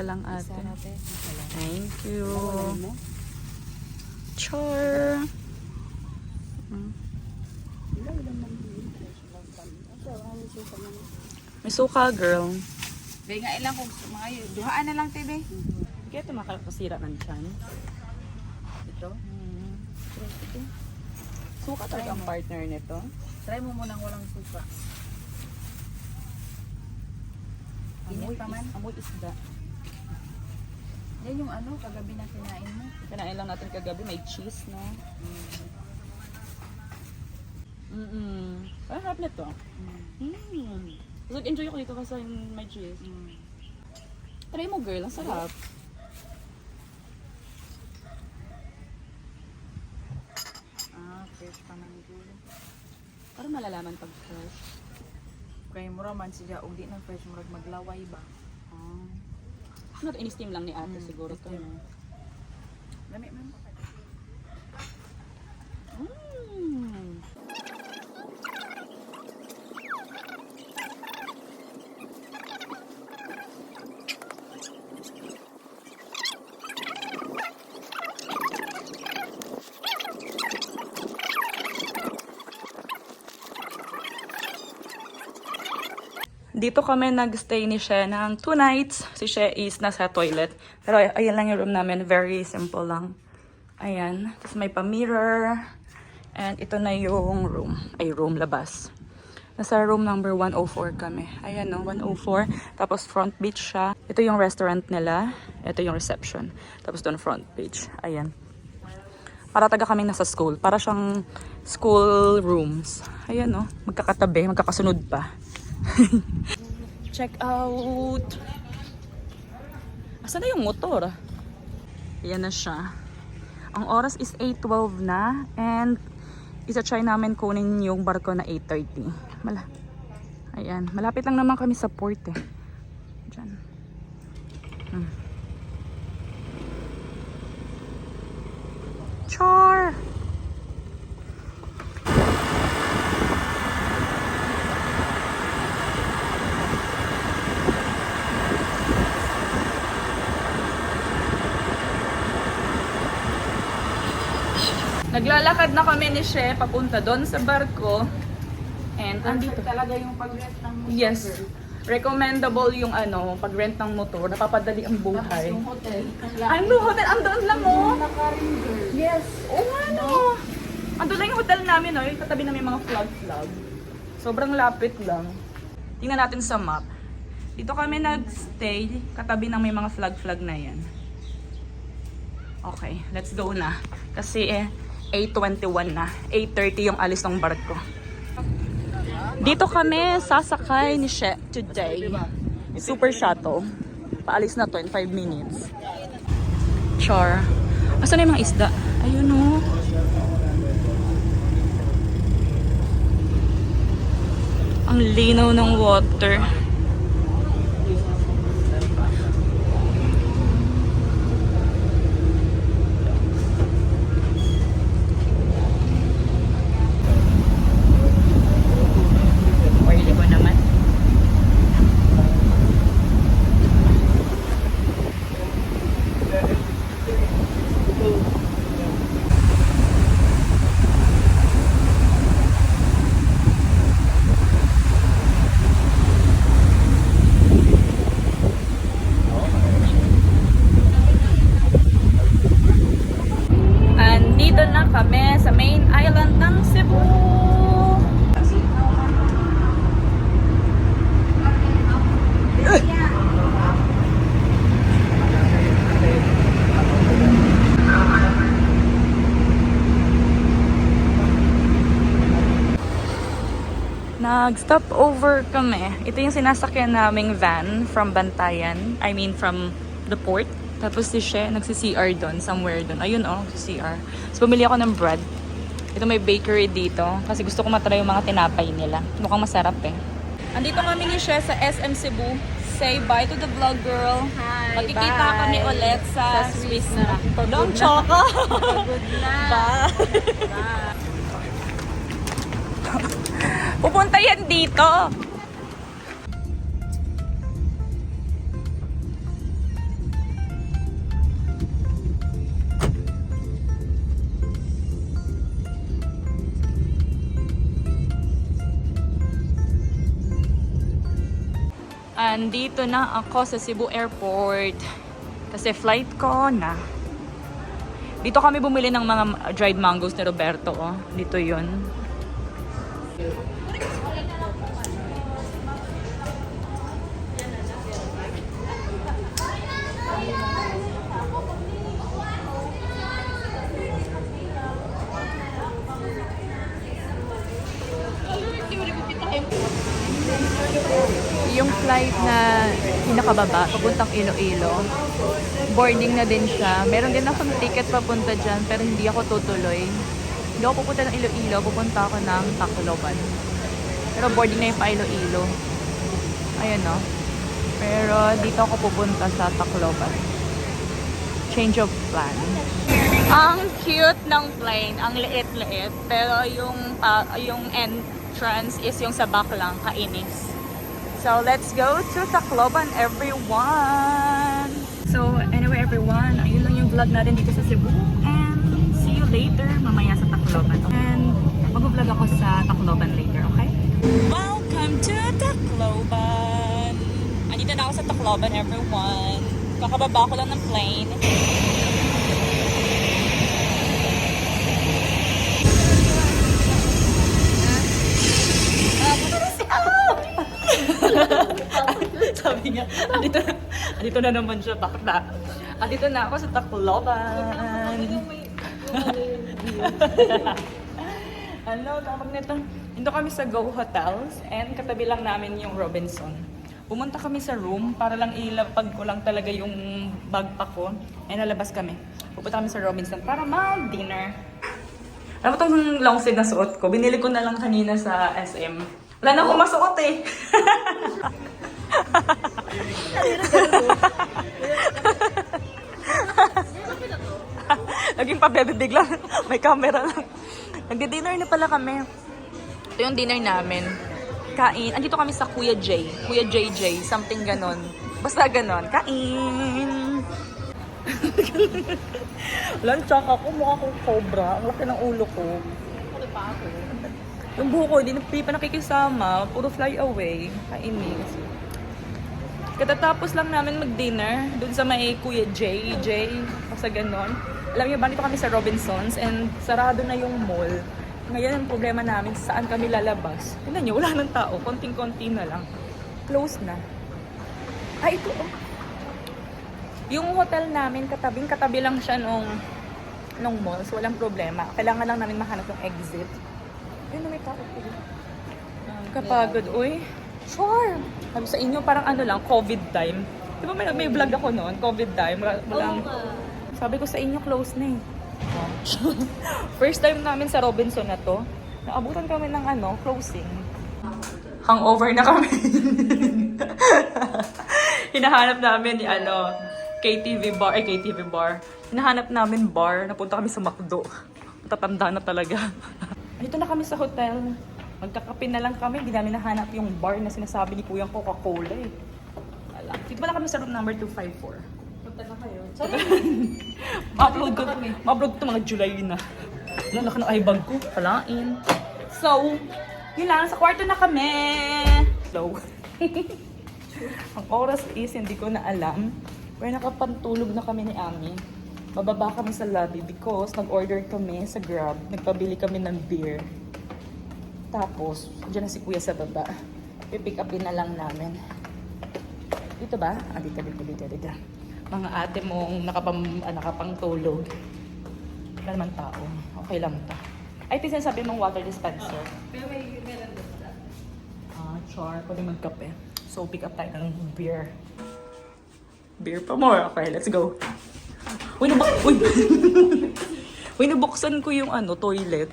Isa lang ate. Isa natin. Isa lang. Thank you. Wala mo? Char. May suka, girl. Be nga ilang kung mga duhaan na lang tebe. Kaya ito makakasira ng tiyan. Ito. Suka talaga ang partner nito. Try mo munang walang suka. Init pa man. Amoy isda. Yan yung ano, kagabi na kinain mo. Kinain lang natin kagabi. May cheese, no? Ang harap nito. Enjoy ko dito kasi may cheese. Try mo, girl. Ang sarap. Fresh pa man gulo. Parang malalaman pag fresh. Kaya mo raman siya, o di na fresh murag maglaway ba? Ano, in-steam lang ni ate siguro to. steam. Lami man. Dito kami nag-stay ni She ng 2 nights. Si She is nasa toilet. Pero ayan lang yung room namin. Very simple lang. Ayan. Tapos may pa-mirror. And ito na yung room. Ay, room labas. Nasa room number 104 kami. Ayan no, 104. Tapos front beach siya. Ito yung restaurant nila. Ito yung reception. Tapos doon front beach. Ayan. Para taga kami nasa school. Para siyang school rooms. Ayan no, magkakatabi. Magkakasunod pa. Check out. Asan na yung motor? Ayan na siya. Ang oras is 8:12 na. And isa-try namin kunin yung barko na 8:30. Ayan. Malapit lang naman kami sa port eh. Diyan. Char! Naglalakad na kami ni She papunta doon sa barko. And andito Talaga yung pag-rent ng motor. yes, recommendable yung ano, pag-rent ng motor, napapadali ang buhay. Yung hotel. Ano, hotel, andoon lang oh. Nakaring girl. Yes, oo nga no. Andun lang yung hotel namin, oh. Yung katabi na may mga flag. Sobrang lapit lang. Tingnan natin sa map. Dito kami nag-stay, katabi ng may mga flag na yan. Okay, let's go na. Kasi 8:21 na. 8:30 yung alis ng barko. Dito kami sasakay ni She today. Super shuttle. Paalis na to in 5 minutes. Char. Asan na yung mga isda? Ayun o. Ang linaw ng water. Andito na kami sa main island ng Cebu. Nag-stop over kami. Ito yung sinasakyan naming van from Bantayan. I mean from the port. Tapos si She, nagsi-CR doon, somewhere doon. Ayun oh, CR. So bumili ako ng bread. Ito may bakery dito kasi gusto ko matry yung mga tinapay nila. Mukhang masarap eh. Andito kami ni She sa SM Cebu. Say bye to the vlog girl. Hi, Magkikita bye. kami ulit sa Swiss na. Pagod Don't na. choka. Pagod na. Bye. Bye. Pupunta yan dito. Andito na ako sa Cebu Airport. Kasi flight ko na. Dito kami bumili ng mga dried mangoes ni Roberto. Oh. Dito yun. Yung flight na pinakababa, papuntang Iloilo, boarding na din siya. Meron din akong ticket papunta dyan, pero hindi ako tutuloy. Hindi ako pupunta ng Iloilo, pupunta ako ng Tacloban. Pero boarding na yung pa Iloilo. Ayun no. Pero dito ako pupunta sa Tacloban. Change of plan. Ang cute ng plane, ang liit-liit. Pero yung entrance is yung sa back lang, kainis. So, let's go to Tacloban, everyone! So, anyway, everyone, ayun lang yung vlog natin dito sa Cebu. And see you later, mamaya sa Tacloban. And mag-vlog ako sa Tacloban later, okay? Welcome to Tacloban! Andito na ako sa Tacloban, everyone. Kakababa ko lang ng plane. Sabi niya, andito na naman siya, bakit na? Andito na ako sa Tacloban. Ano, tawag nito? Dito kami sa Go Hotels and katabi lang namin yung Robinson. Pumunta kami sa room para lang ilapag ko lang talaga yung backpack ko. And nalabas kami. Pupunta kami sa Robinson para mag-dinner. Alam mo itong long sleeve na suot ko? Binili ko na lang kanina sa SM. Wala na akong masuot eh. Naging pabebebig lang. May camera lang. Nagdi-dinner na pala kami. Ito yung dinner namin. Kain. Andito kami sa Kuya J. Kuya JJ. Something ganon. Basta ganon. Kain. Lanchak ako. Mukha akong cobra. Ang laki ng ulo ko. Ano pa ako? Yung buho ko, hindi pa nakikisama. Puro fly away. Kainis. Katatapos lang namin mag-dinner dun sa may Kuya JJ. Basta ganon. Alam niyo ba, dito kami sa Robinsons and sarado na yung mall. Ngayon ang problema namin, saan kami lalabas. Tingnan niyo, wala nang tao. Konting-konti na lang. Close na. Ay, ito oh. Yung hotel namin, katabi lang siya nung mall. So, walang problema. Kailangan lang namin mahanap yung exit. Ayun na may tao po. Kapagod. Uy, sure. Sabi sa inyo, parang ano lang, COVID time. Di ba may vlog ako noon? COVID time. Walang, sabi ko sa inyo, close na eh. First time namin sa Robinson na to. Naabutan kami ng closing. Hangover na kami. Hinahanap namin ni KTV bar. Hinahanap namin bar. Napunta kami sa McDo. Tatanda na talaga. Dito na kami sa hotel. Magkakape na lang kami. Hindi namin nahanap yung bar na sinasabi ni Kuyang Coca-Cola eh. Wala. Dito pala kami sa room number 254. Punta na kayo. Ma-upload to mga July na. Wala, laki ng eyebag ko. Palain. So, yun lang. Sa kwarto na kami. Slow. Ang oras is, hindi ko na alam. Pero nakapantulog na kami ni Ami. Bababa kami sa lobby because nag-order kami sa Grab. Nagpabili kami ng beer. Tapos, dyan na si Kuya sa baba. I-pick upin na lang namin. Dito ba? Dito. Mga ate mong nakapangtulog. Wala naman tao. Okay lang ta. Ay, ito sinasabi mong water dispenser. Pero may meron doon sa. Char. Pwede magkape. So, pick up tayo ng beer. Beer pa more. Okay, let's go. Uy, nabuksan ko yung toilet.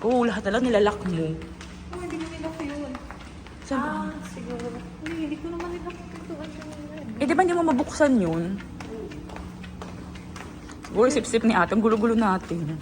Oo. Lahat na lang nilalak mo. Hindi ko nilak yun. Saan ba? Siguro. Hindi ko naman nilak ito. Di ba hindi mo mabuksan yun? Siguro sip-sip ni ate. Ang gulo-gulo natin.